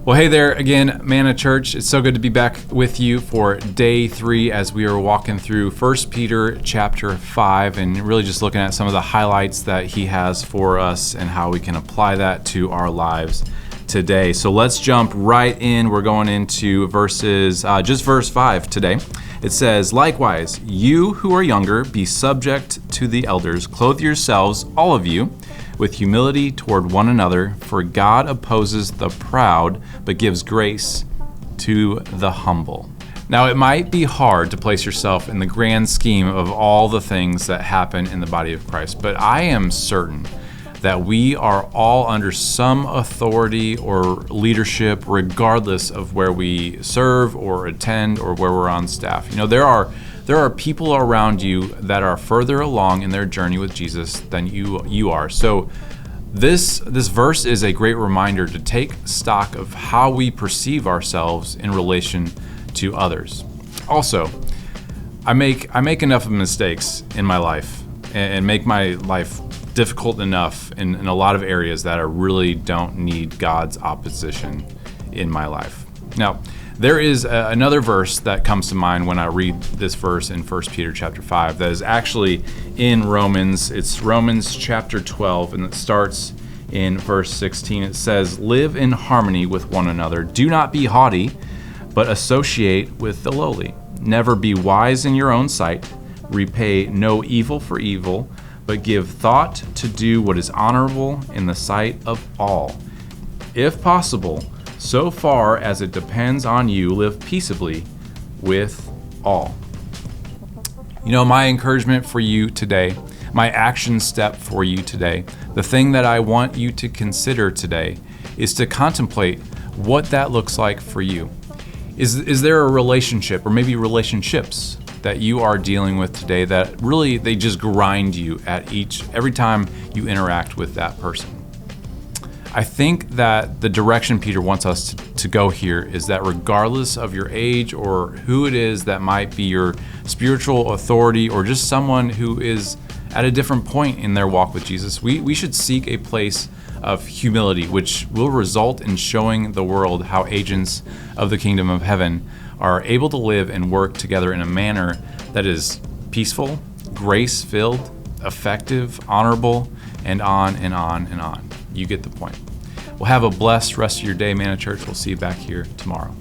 Well, hey there again, Manna Church. It's so good to be back with you for day 3 as we are walking through 1 Peter chapter 5 and really just looking at some of the highlights that he has for us and how we can apply that to our lives today. So let's jump right in. We're going into verse 5 today. It says, "Likewise, you who are younger, be subject to the elders. Clothe yourselves, all of you, with humility toward one another, for God opposes the proud, but gives grace to the humble." Now, it might be hard to place yourself in the grand scheme of all the things that happen in the body of Christ, but I am certain that we are all under some authority or leadership, regardless of where we serve or attend or where we're on staff. You know, there are people around you that are further along in their journey with Jesus than you are. So this verse is a great reminder to take stock of how we perceive ourselves in relation to others. Also, I make enough of mistakes in my life and make my life difficult enough in a lot of areas that I really don't need God's opposition in my life. Now, there is another verse that comes to mind when I read this verse in 1 Peter chapter 5 that is actually in Romans. It's Romans chapter 12, and it starts in verse 16. It says, "Live in harmony with one another. Do not be haughty, but associate with the lowly. Never be wise in your own sight. Repay no evil for evil, but give thought to do what is honorable in the sight of all. If possible, so far as it depends on you, live peaceably with all." You know, my encouragement for you today, my action step for you today, the thing that I want you to consider today is to contemplate what that looks like for you. Is there a relationship or maybe relationships that you are dealing with today that really they just grind you at every time you interact with that person? I think that the direction Peter wants us to go here is that regardless of your age or who it is that might be your spiritual authority or just someone who is at a different point in their walk with Jesus, we should seek a place of humility, which will result in showing the world how agents of the kingdom of heaven are able to live and work together in a manner that is peaceful, grace-filled, effective, honorable, and on and on and on. You get the point. Well, have a blessed rest of your day, Manna Church. We'll see you back here tomorrow.